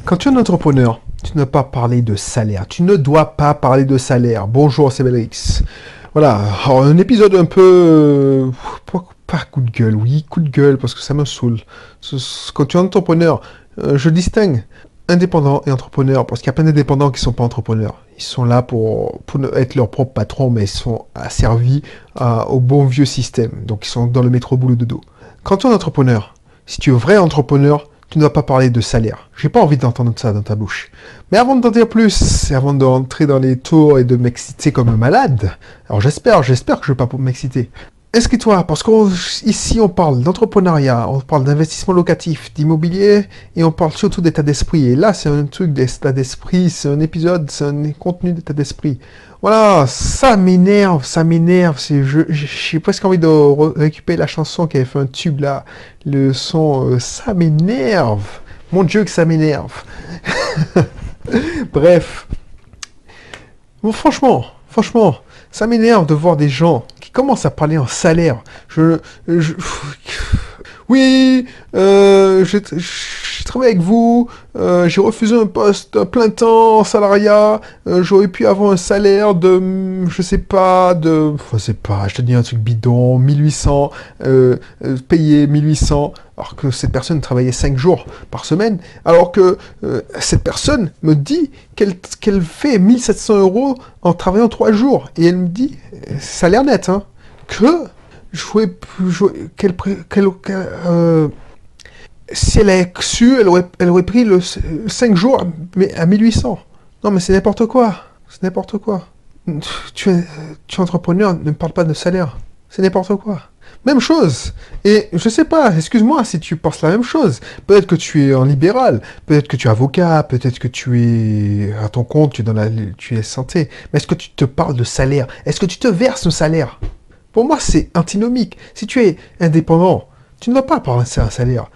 Quand tu es un entrepreneur, tu ne dois pas parler de salaire. Tu ne dois pas parler de salaire. Bonjour, c'est Belrix. Voilà, alors, un épisode un peu... pas coup de gueule, oui, coup de gueule, parce que ça me saoule. Quand tu es un entrepreneur, je distingue indépendant et entrepreneur, parce qu'il y a plein d'indépendants qui ne sont pas entrepreneurs. Ils sont là pour être leur propre patron, mais ils sont asservis au bon vieux système. Donc ils sont dans le métro boulot dodo. Quand tu es un entrepreneur, si tu es un vrai entrepreneur, tu ne dois pas parler de salaire. J'ai pas envie d'entendre ça dans ta bouche. Mais avant d'en dire plus, et avant d'entrer dans les tours et de m'exciter comme un malade, alors j'espère que je vais pas m'exciter. Inscris-toi, parce qu'ici on parle d'entrepreneuriat, on parle d'investissement locatif, d'immobilier, et on parle surtout d'état d'esprit. Et là, c'est un truc d'état d'esprit, c'est un épisode, c'est un contenu d'état d'esprit. Voilà, ça m'énerve, j'ai presque envie de récupérer la chanson qui avait fait un tube là, le son, ça m'énerve. Mon Dieu que ça m'énerve. Bref. Bon, franchement, ça m'énerve de voir des gens qui commencent à parler en salaire. Oui, j'ai travaillé avec vous, j'ai refusé un poste à plein temps, en salariat, j'aurais pu avoir un salaire de, je te dis un truc bidon, 1800, payé 1800, alors que cette personne travaillait 5 jours par semaine, alors que cette personne me dit qu'elle fait 1700 € en travaillant 3 jours, et elle me dit, salaire net, hein, que si elle avait su, elle aurait pris le 5 jours mais à 1800. Non, mais c'est n'importe quoi. C'est n'importe quoi. Tu es entrepreneur, ne parle pas de salaire. C'est n'importe quoi. Même chose. Et je sais pas, excuse-moi si tu penses la même chose. Peut-être que tu es en libéral, peut-être que tu es avocat, peut-être que tu es à ton compte, tu es santé. Mais est-ce que tu te parles de salaire? Est-ce que tu te verses un salaire? Pour moi, c'est antinomique. Si tu es indépendant, tu ne vas pas prendre un salaire.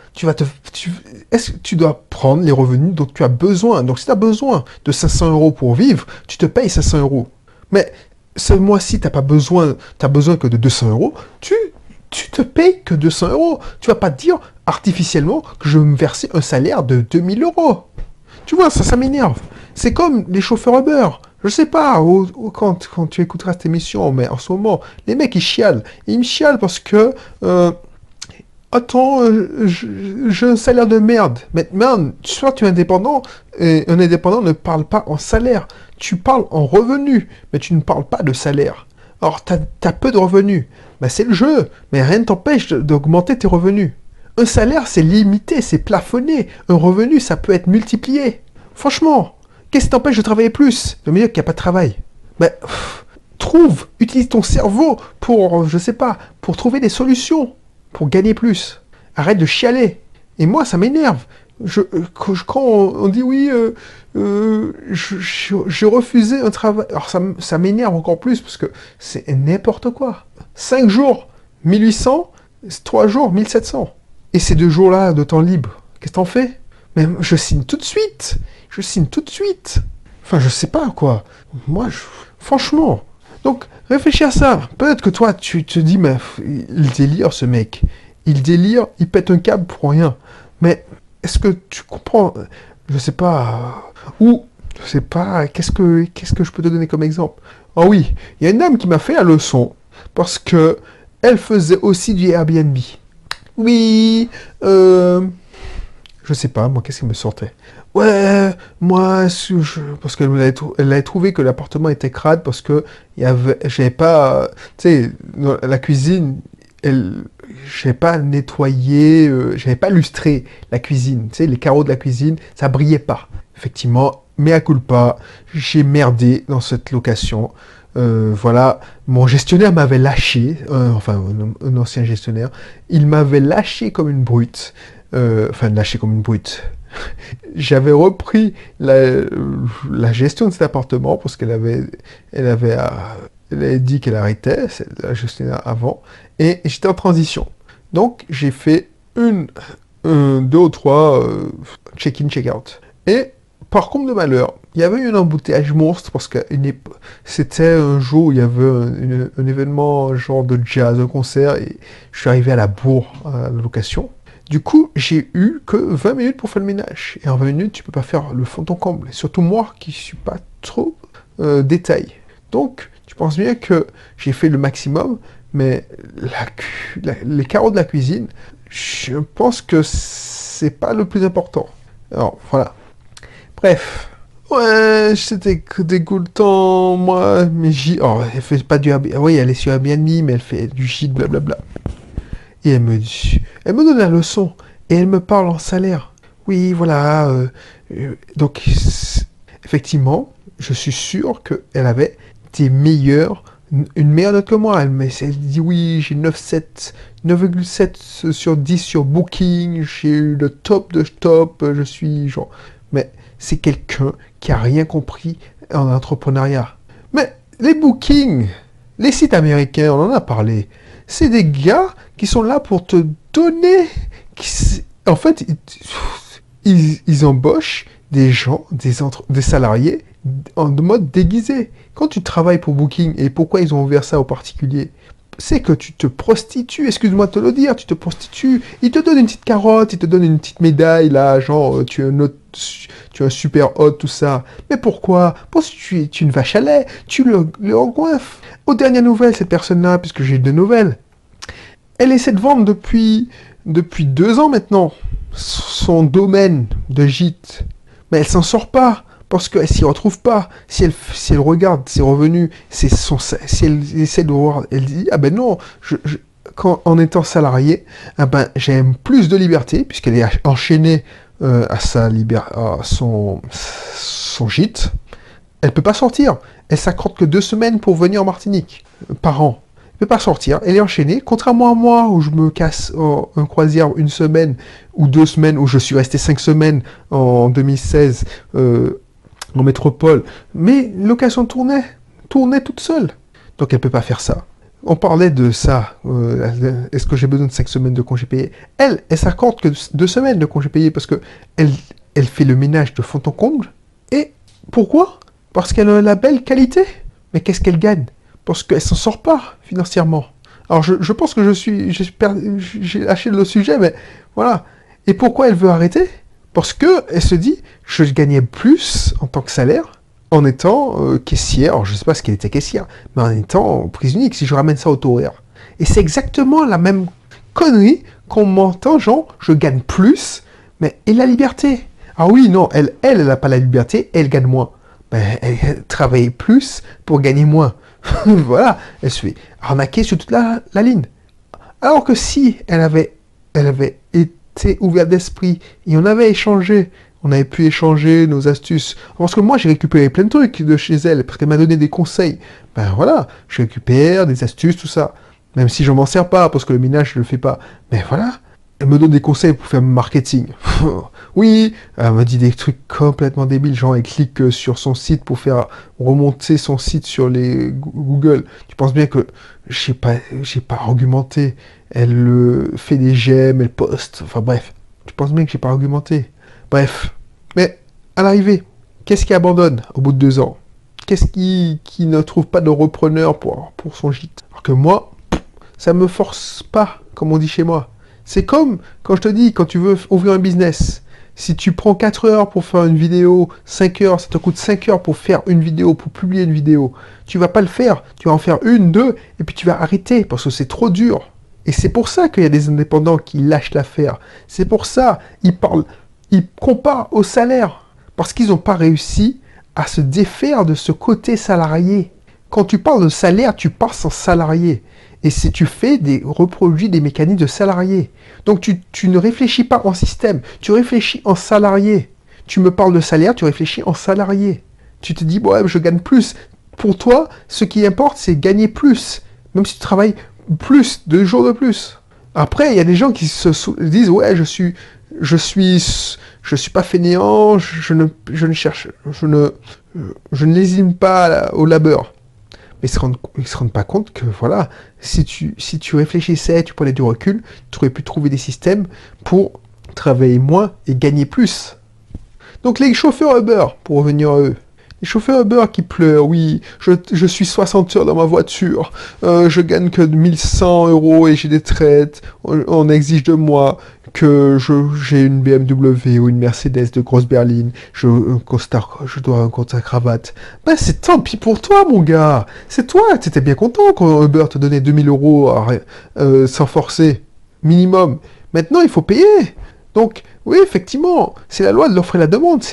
Est-ce que tu dois prendre les revenus dont tu as besoin? Donc, si tu as besoin de 500 € pour vivre, tu te payes 500 €. Mais ce mois-ci, tu n'as besoin que de 200 €, tu te payes que 200 €. Tu vas pas te dire artificiellement que je vais me verser un salaire de 2000 €. Tu vois, ça m'énerve. C'est comme les chauffeurs Uber. Je sais pas, quand tu écouteras cette émission, mais en ce moment, les mecs, ils chialent. Ils me chialent parce que... attends, j'ai un salaire de merde. Mais man, soit tu es indépendant, et un indépendant ne parle pas en salaire. Tu parles en revenu, mais tu ne parles pas de salaire. Alors, t'as peu de revenus. Ben, c'est le jeu, mais rien ne t'empêche d'augmenter tes revenus. Un salaire, c'est limité, c'est plafonné. Un revenu, ça peut être multiplié. Franchement, qu'est-ce qui t'empêche de travailler plus? De me dire qu'il n'y a pas de travail. Ben, utilise ton cerveau pour, je sais pas, pour trouver des solutions, pour gagner plus. Arrête de chialer. Et moi, ça m'énerve. Quand on dit oui, j'ai refusé un travail. Alors ça m'énerve encore plus parce que c'est n'importe quoi. 5 jours, 1800, 3 jours, 1700. Et ces 2 jours-là de temps libre, qu'est-ce que t'en fais? Mais je signe tout de suite. Enfin, je sais pas, quoi. Moi, franchement. Donc, réfléchis à ça. Peut-être que toi, tu te dis, mais il délire, ce mec. Il délire, il pète un câble pour rien. Mais est-ce que tu comprends? Je sais pas. Ou, je sais pas, qu'est-ce que je peux te donner comme exemple? Ah oui, il y a une dame qui m'a fait la leçon parce que elle faisait aussi du Airbnb. Oui, je sais pas, moi, qu'est-ce qui me sortait? Ouais, moi, parce qu'elle avait trouvé que l'appartement était crade parce que j'avais pas, tu sais, dans la cuisine, j'avais pas nettoyé, j'avais pas lustré la cuisine, tu sais, les carreaux de la cuisine, ça brillait pas. Effectivement, mea culpa, j'ai merdé dans cette location. Voilà, mon gestionnaire m'avait lâché, un ancien gestionnaire, il m'avait lâché comme une brute. Lâché comme une brute. J'avais repris la gestion de cet appartement parce elle avait dit qu'elle arrêtait, c'est la gestionnaire avant, et j'étais en transition. Donc j'ai fait 2 ou 3 check-in, check-out. Et par contre de malheur, il y avait eu un embouteillage monstre parce que c'était un jour où il y avait un événement genre de jazz, un concert, et je suis arrivé à la bourre, à la location. Du coup, j'ai eu que 20 minutes pour faire le ménage. Et en 20 minutes, tu peux pas faire le fond de ton comble. Et surtout moi, qui suis pas trop détail. Donc, tu penses bien que j'ai fait le maximum, mais les carreaux de la cuisine, je pense que c'est pas le plus important. Alors, voilà. Bref. Ouais, c'était dégoûtant, moi, mais oh, elle fait pas du Airbnb. Oui, elle est sur Airbnb, mais elle fait du gîte, blablabla. Et elle me donne la leçon, et elle me parle en salaire. Oui, voilà, donc, effectivement, je suis sûr qu'elle avait une meilleure note que moi. Elle dit oui, j'ai 9,7 sur 10 sur Booking, j'ai eu le top de top, je suis genre... Mais c'est quelqu'un qui a rien compris en entrepreneuriat. Mais les bookings, les sites américains, on en a parlé, c'est des gars qui sont là pour te donner... En fait, ils embauchent des gens, des salariés en mode déguisé. Quand tu travailles pour Booking, et pourquoi ils ont ouvert ça aux particuliers, c'est que tu te prostitues, excuse-moi de te le dire, tu te prostitues. Ils te donnent une petite carotte, ils te donnent une petite médaille, là, genre, tu es un super hôte, tout ça. Mais pourquoi? Parce que tu es une vache à lait, tu le engoinfres. Aux dernières nouvelles, cette personne-là, puisque j'ai eu de nouvelles, elle essaie de vendre depuis 2 ans maintenant son domaine de gîte. Mais elle s'en sort pas. Parce qu'elle s'y retrouve pas. Si elle regarde ses revenus, si elle essaie de voir, elle dit, ah ben non, en étant salariée, ah ben, j'ai plus de liberté, puisqu'elle est enchaînée à son gîte. Elle peut pas sortir. Elle s'accorde que 2 semaines pour venir en Martinique, par an. Elle peut pas sortir, elle est enchaînée, contrairement à moi, où je me casse en croisière 1 semaine, ou 2 semaines, où je suis resté 5 semaines en 2016, en métropole, mais location tournait toute seule. Donc elle peut pas faire ça. On parlait de ça. Est-ce que j'ai besoin de 5 semaines de congés payés? Elle s'accorde que 2 semaines de congés payés parce que elle fait le ménage de fond en comble. Et pourquoi? Parce qu'elle a la belle qualité. Mais qu'est-ce qu'elle gagne? Parce qu'elle s'en sort pas financièrement. Alors je pense que j'ai lâché le sujet, mais voilà. Et pourquoi elle veut arrêter? Parce que elle se dit, je gagnais plus en tant que salaire en étant caissière. Alors, je ne sais pas ce qu'elle était caissière, mais en étant prise unique, si je ramène ça au taux horaire. Et c'est exactement la même connerie qu'on m'entend, genre, je gagne plus, mais et la liberté? Ah oui, non, elle n'a pas la liberté, elle gagne moins. Ben, elle travaille plus pour gagner moins. Voilà, elle se fait arnaquer sur toute la ligne. Alors que si elle avait été ouverte d'esprit et on avait pu échanger nos astuces. Parce que moi, j'ai récupéré plein de trucs de chez elle, parce qu'elle m'a donné des conseils. Ben voilà, je récupère des astuces, tout ça. Même si je m'en sers pas, parce que le ménage, je le fais pas. Mais voilà, elle me donne des conseils pour faire mon marketing. Oui, elle me dit des trucs complètement débiles, genre elle clique sur son site pour faire remonter son site sur les Google. Tu penses bien que j'ai pas argumenté. Elle fait des j'aime, elle poste. Enfin bref, tu penses bien que j'ai pas argumenté. Bref, mais à l'arrivée, qu'est-ce qui abandonne au bout de 2 ans? Qu'est-ce qui ne trouve pas de repreneur pour son gîte? Alors que moi, ça me force pas, comme on dit chez moi. C'est comme quand je te dis, quand tu veux ouvrir un business, si tu prends 4 heures pour faire une vidéo, 5 heures, ça te coûte 5 heures pour faire une vidéo, pour publier une vidéo, tu vas pas le faire. Tu vas en faire 1, 2, et puis tu vas arrêter, parce que c'est trop dur. Et c'est pour ça qu'il y a des indépendants qui lâchent l'affaire. C'est pour ça, ils comparent au salaire. Parce qu'ils n'ont pas réussi à se défaire de ce côté salarié. Quand tu parles de salaire, tu passes en salarié. Et si tu reproduis des mécanismes de salarié. Donc tu ne réfléchis pas en système, tu réfléchis en salarié. Tu me parles de salaire, tu réfléchis en salarié. Tu te dis, ouais, je gagne plus. Pour toi, ce qui importe, c'est gagner plus. Même si tu travailles plus, 2 jours de plus. Après, il y a des gens qui se disent, ouais, je suis pas fainéant, je ne lésine pas au labeur. Mais ils se rendent pas compte que, voilà, si tu réfléchissais, tu prenais du recul, tu aurais pu trouver des systèmes pour travailler moins et gagner plus. Donc les chauffeurs Uber, pour revenir à eux, les chauffeurs Uber qui pleurent, oui, je suis 60 heures dans ma voiture, je gagne que 1100 € et j'ai des traites, on exige de moi que j'ai une BMW ou une Mercedes de grosse berline, je dois un costard cravate. Ben, c'est tant pis pour toi, mon gars. C'est toi, t'étais bien content quand Uber te donnait 2000 € sans forcer, minimum. Maintenant, il faut payer. Donc, oui, effectivement, c'est la loi de l'offre et la demande.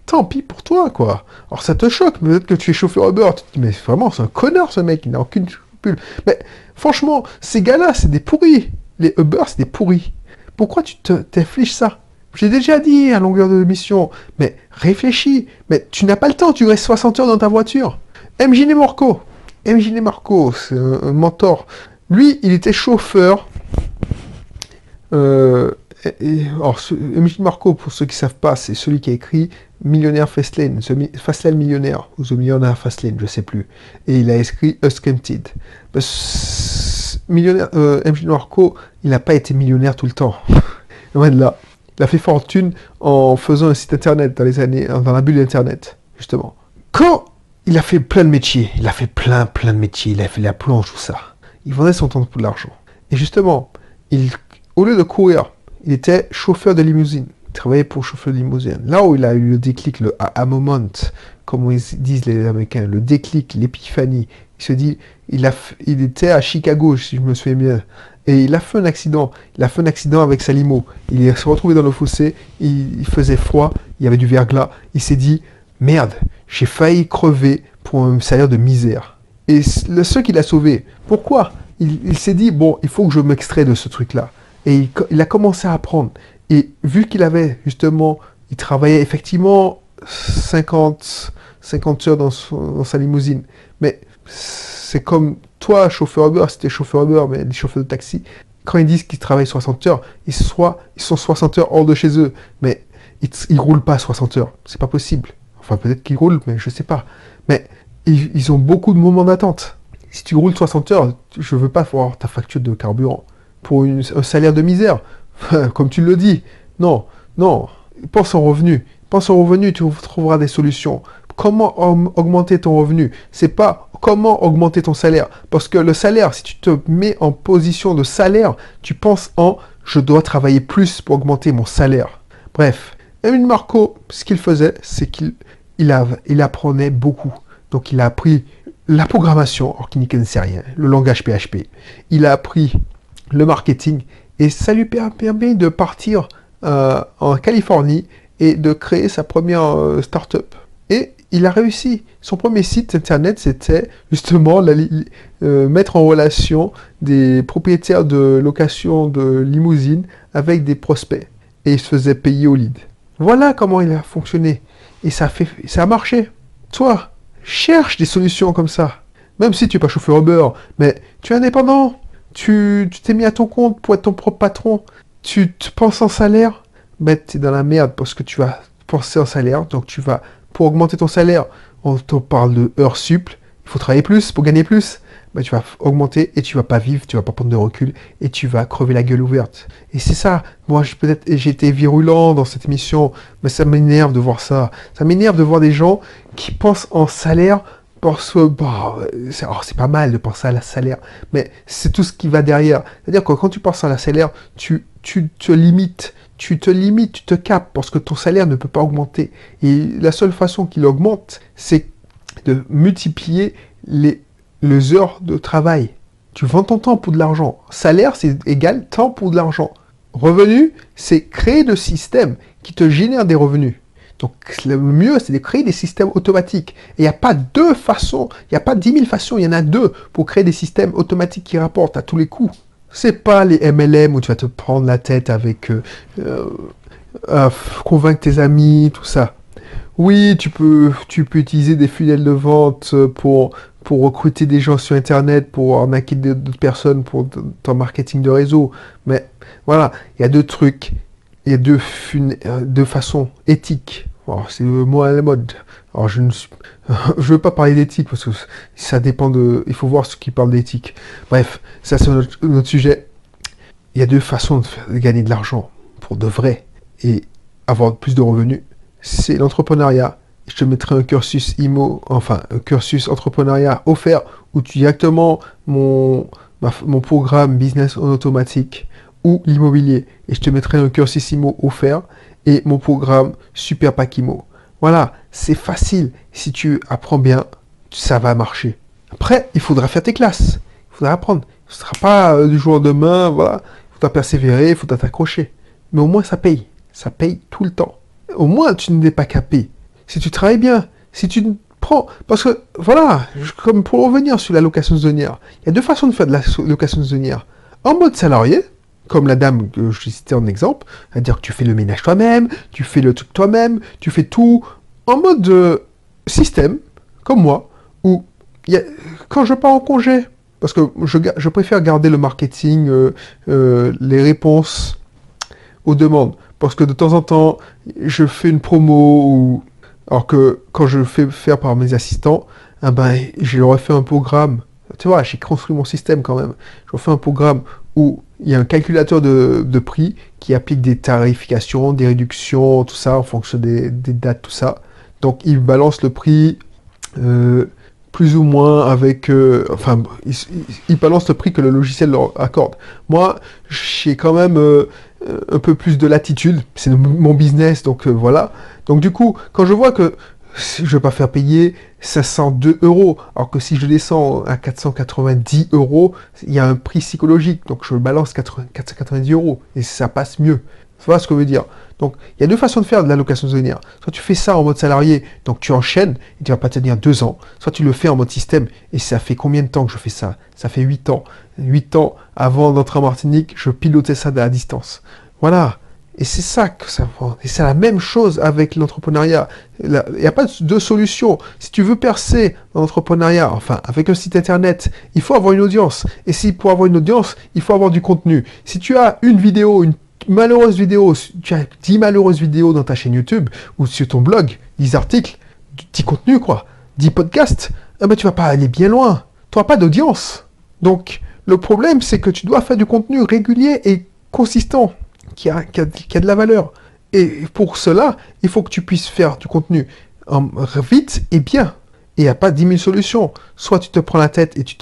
Tant pis pour toi, quoi. Alors, ça te choque, peut-être que tu es chauffeur Uber. Tu te dis, mais vraiment, c'est un connard, ce mec, il n'a aucune scrupule. Mais, franchement, ces gars-là, c'est des pourris. Les Uber, c'est des pourris. Pourquoi tu t'infliges ça? J'ai déjà dit à longueur de mission, mais réfléchis. Mais tu n'as pas le temps, tu restes 60 heures dans ta voiture. MJ Nemarco. MJ Nemarco, c'est un mentor. Lui, il était chauffeur. Alors, MJ Marco, pour ceux qui ne savent pas, c'est celui qui a écrit Millionnaire Fastlane, Fastlane Millionnaire, ou The Millionaire Fastlane, je ne sais plus. Et il a écrit Unscripted. Millionnaire, MJ Marco, il n'a pas été millionnaire tout le temps. Loin de là. Il a fait fortune en faisant un site internet dans la bulle d'internet, justement. Quand il a fait plein de métiers, il a fait plein de métiers, il a fait la planche, tout ça. Il vendait son temps pour de l'argent. Et justement, au lieu de courir, il était chauffeur de limousine. Il travaillait pour chauffeur de limousine. Là où il a eu le déclic, le aha moment, comme ils disent les Américains, le déclic, l'épiphanie. Il se dit, il était à Chicago, si je me souviens bien. Et il a fait un accident. Il a fait un accident avec sa limo. Il s'est retrouvé dans le fossé. Il faisait froid. Il y avait du verglas. Il s'est dit, merde, j'ai failli crever pour un salaire de misère. Et le seul qui l'a sauvé, pourquoi? Il s'est dit, bon, il faut que je m'extrais de ce truc-là. Et il a commencé à apprendre. Et vu qu'il avait, justement, il travaillait effectivement 50 heures dans sa limousine. Mais c'est comme toi, chauffeur Uber, si t'es chauffeur Uber, mais les chauffeurs de taxi, quand ils disent qu'ils travaillent 60 heures, ils sont 60 heures hors de chez eux. Mais ils roulent pas 60 heures. C'est pas possible. Enfin, peut-être qu'ils roulent, mais je sais pas. Mais ils ont beaucoup de moments d'attente. Si tu roules 60 heures, je veux pas voir ta facture de carburant pour un salaire de misère, comme tu le dis. Non, pense au revenu. Pense au revenu, tu trouveras des solutions. Comment augmenter ton revenu? C'est pas comment augmenter ton salaire. Parce que le salaire, si tu te mets en position de salaire, tu penses en je dois travailler plus pour augmenter mon salaire. Bref, Emile Marco, ce qu'il faisait, c'est qu'il apprenait beaucoup. Donc il a appris la programmation, alors qu'il n'y connaissait rien, le langage PHP. Il a appris le marketing et ça lui permet de partir en Californie et de créer sa première start-up. Et il a réussi. Son premier site internet, c'était justement mettre en relation des propriétaires de location de limousines avec des prospects. Et il se faisait payer au lead. Voilà comment il a fonctionné. Et ça a marché. Toi, cherche des solutions comme ça. Même si tu n'es pas chauffeur Uber, mais tu es indépendant. Tu t'es mis à ton compte pour être ton propre patron. Tu te penses en salaire, ben tu es dans la merde parce que tu vas penser en salaire. Donc pour augmenter ton salaire, on te parle de heures sup. Il faut travailler plus pour gagner plus. Ben, tu vas augmenter et tu vas pas vivre, tu vas pas prendre de recul et tu vas crever la gueule ouverte. Et c'est ça. Moi, j'ai été virulent dans cette émission, mais ça m'énerve de voir ça. Ça m'énerve de voir des gens qui pensent en salaire. Parce que c'est pas mal de penser à la salaire, mais c'est tout ce qui va derrière. C'est-à-dire que quand tu penses à la salaire, tu te limites, tu te capes, parce que ton salaire ne peut pas augmenter. Et la seule façon qu'il augmente, c'est de multiplier les heures de travail. Tu vends ton temps pour de l'argent. Salaire, c'est égal temps pour de l'argent. Revenu, c'est créer des systèmes qui te génèrent des revenus. Donc le mieux, c'est de créer des systèmes automatiques. Et il n'y a pas 2 façons, il n'y a pas 10 000 façons, il y en a 2 pour créer des systèmes automatiques qui rapportent à tous les coups. C'est pas les MLM où tu vas te prendre la tête avec convaincre tes amis, tout ça. Oui, tu peux utiliser des funnels de vente pour recruter des gens sur Internet, pour arnaquer d'autres personnes pour ton marketing de réseau. Mais voilà, il y a 2 trucs, il y a 2 façons éthiques. Alors, c'est le mot à la mode. Alors, je veux pas parler d'éthique parce que ça dépend il faut voir ce qui parle d'éthique. Bref, ça c'est notre sujet. Il y a 2 façons de gagner de l'argent pour de vrai et avoir plus de revenus. C'est l'entrepreneuriat. Je te mettrai un cursus un cursus entrepreneuriat offert où tu directement mon programme business en automatique ou l'immobilier. Et je te mettrai un cursissimo offert et mon programme Super Pakimo. Voilà, c'est facile. Si tu apprends bien, ça va marcher. Après, il faudra faire tes classes. Il faudra apprendre. Ce ne sera pas du jour au lendemain, voilà. Il faudra persévérer, il faudra t'accrocher. Mais au moins, ça paye. Ça paye tout le temps. Au moins, tu n'es pas capé. Si tu travailles bien, si tu prends... Parce que, voilà, comme pour revenir sur la location saisonnière, il y a deux façons de faire de la location saisonnière. En mode salarié, comme la dame que je citais en exemple, c'est-à-dire que tu fais le ménage toi-même, tu fais le truc toi-même, tu fais tout en mode système, comme moi, où quand je pars en congé, parce que je préfère garder le marketing, les réponses aux demandes, parce que de temps en temps, je fais une promo, alors que quand je fais faire par mes assistants, ah ben, je leur ai fait un programme, tu vois, j'ai construit mon système quand même, je leur fais un programme où il y a un calculateur de prix qui applique des tarifications, des réductions, tout ça, en fonction des dates, tout ça. Donc, il balance le prix plus ou moins avec... enfin, il balance le prix que le logiciel leur accorde. Moi, j'ai quand même un peu plus de latitude. C'est mon business, donc voilà. Donc, du coup, quand je vois que je ne vais pas faire payer 502 euros, alors que si je descends à 490 euros, il y a un prix psychologique, donc je balance 490 euros, et ça passe mieux. Tu vois ce que je veux dire? Donc, il y a deux façons de faire de la location saisonnière. Soit tu fais ça en mode salarié, donc tu enchaînes, et tu vas pas tenir 2 ans. Soit tu le fais en mode système, et ça fait combien de temps que je fais ça? Ça fait 8 ans. 8 ans avant d'entrer en Martinique, je pilotais ça de la distance. Voilà. Et c'est ça que ça prend. Et c'est la même chose avec l'entrepreneuriat. Il n'y a pas de solution. Si tu veux percer dans l'entrepreneuriat, enfin, avec un site internet, il faut avoir une audience. Et si pour avoir une audience, il faut avoir du contenu. Si tu as une vidéo, une malheureuse vidéo, tu as 10 malheureuses vidéos dans ta chaîne YouTube, ou sur ton blog, 10 articles, 10 contenus, quoi, 10 podcasts, eh ben, tu vas pas aller bien loin. Tu n'auras pas d'audience. Donc, le problème, c'est que tu dois faire du contenu régulier et consistant. Qui a de la valeur. Et pour cela, il faut que tu puisses faire du contenu vite et bien. Et il n'y a pas 10 000 solutions. Soit tu te prends la tête et tu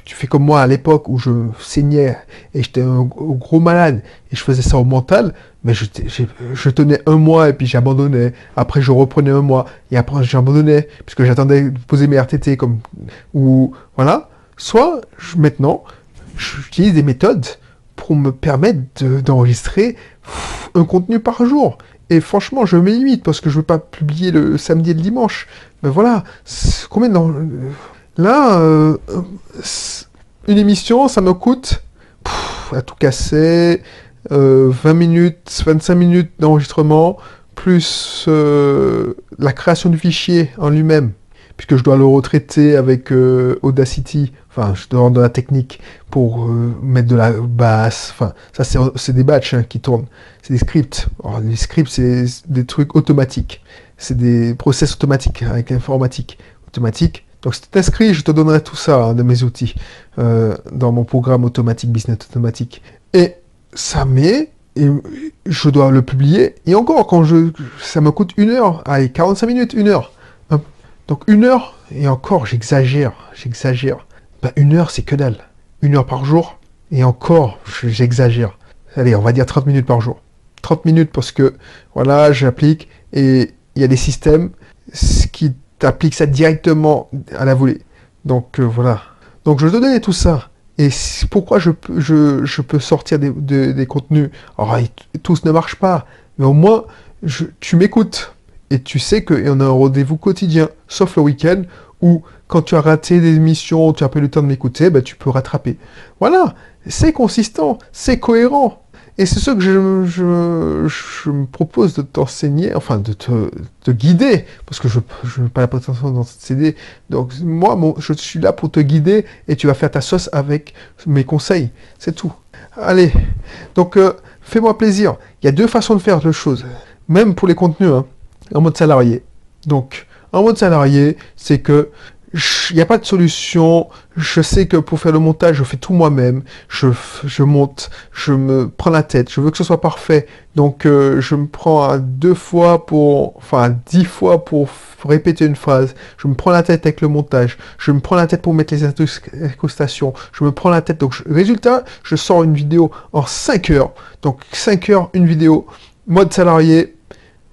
fais comme moi à l'époque où je saignais et j'étais un gros malade et je faisais ça au mental, mais je tenais un mois et puis j'abandonnais. Après, je reprenais un mois et après, j'abandonnais puisque j'attendais de poser mes RTT ou voilà. Soit maintenant, j'utilise des méthodes pour me permettre d'enregistrer un contenu par jour. Et franchement, je me limite parce que je ne veux pas publier le samedi et le dimanche. Mais voilà, combien dans... Là, une émission, ça me coûte, à tout casser, 20 minutes, 25 minutes d'enregistrement, plus la création du fichier en lui-même, puisque je dois le retraiter avec Audacity, enfin, je dois rendre la technique pour mettre de la basse, enfin, ça c'est des batchs qui tournent, c'est des scripts. Alors, les scripts, c'est des trucs automatiques, c'est des process automatiques avec l'informatique automatique. Donc si tu t'inscris, je te donnerai tout ça de mes outils dans mon programme automatique, business automatique. Et ça met, et je dois le publier, et encore, ça me coûte 1 heure, allez, 45 minutes, 1 heure. Donc 1 heure, et encore, j'exagère. Ben, 1 heure, c'est que dalle. 1 heure par jour, et encore, j'exagère. Allez, on va dire 30 minutes par jour. 30 minutes parce que, voilà, j'applique, et il y a des systèmes qui t'appliquent ça directement à la volée. Donc, voilà. Donc, je te donnais tout ça. Et pourquoi je peux sortir des contenus? Alors, tous ne marchent pas, mais au moins, tu m'écoutes. Et tu sais qu'on a un rendez-vous quotidien, sauf le week-end, où quand tu as raté des émissions, tu n'as pas eu le temps de m'écouter, ben, tu peux rattraper. Voilà, c'est consistant, c'est cohérent. Et c'est ce que je me propose de t'enseigner, enfin de te guider, parce que je n'ai pas la prétention d'enseigner. Donc moi, je suis là pour te guider et tu vas faire ta sauce avec mes conseils. C'est tout. Allez, donc fais-moi plaisir. Il y a 2 façons de faire les choses, même pour les contenus, hein. En mode salarié. Donc, en mode salarié, c'est que Il n'y a pas de solution. Je sais que pour faire le montage, je fais tout moi-même. Je monte, je me prends la tête. Je veux que ce soit parfait. Donc, je me prends 10 fois pour répéter une phrase. Je me prends la tête avec le montage. Je me prends la tête pour mettre les incrustations. Je me prends la tête. Donc, résultat, je sors une vidéo en 5 heures. Donc, 5 heures, une vidéo. Mode salarié.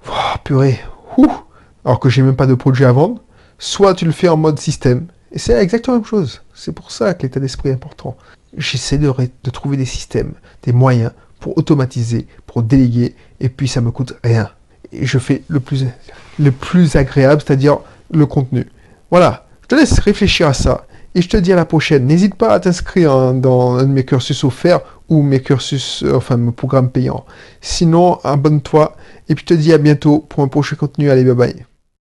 Oh, purée. Ouh. Alors que j'ai même pas de produit à vendre. Soit tu le fais en mode système, et c'est exactement la même chose. C'est pour ça que l'état d'esprit est important. J'essaie de trouver des systèmes, des moyens pour automatiser, pour déléguer, et puis ça me coûte rien. Et je fais le plus agréable, c'est-à-dire le contenu. Voilà, je te laisse réfléchir à ça, et je te dis à la prochaine. N'hésite pas à t'inscrire dans un de mes cursus offerts, ou mes cursus, mes programmes payants. Sinon, abonne-toi, et puis je te dis à bientôt pour un prochain contenu. Allez, bye bye.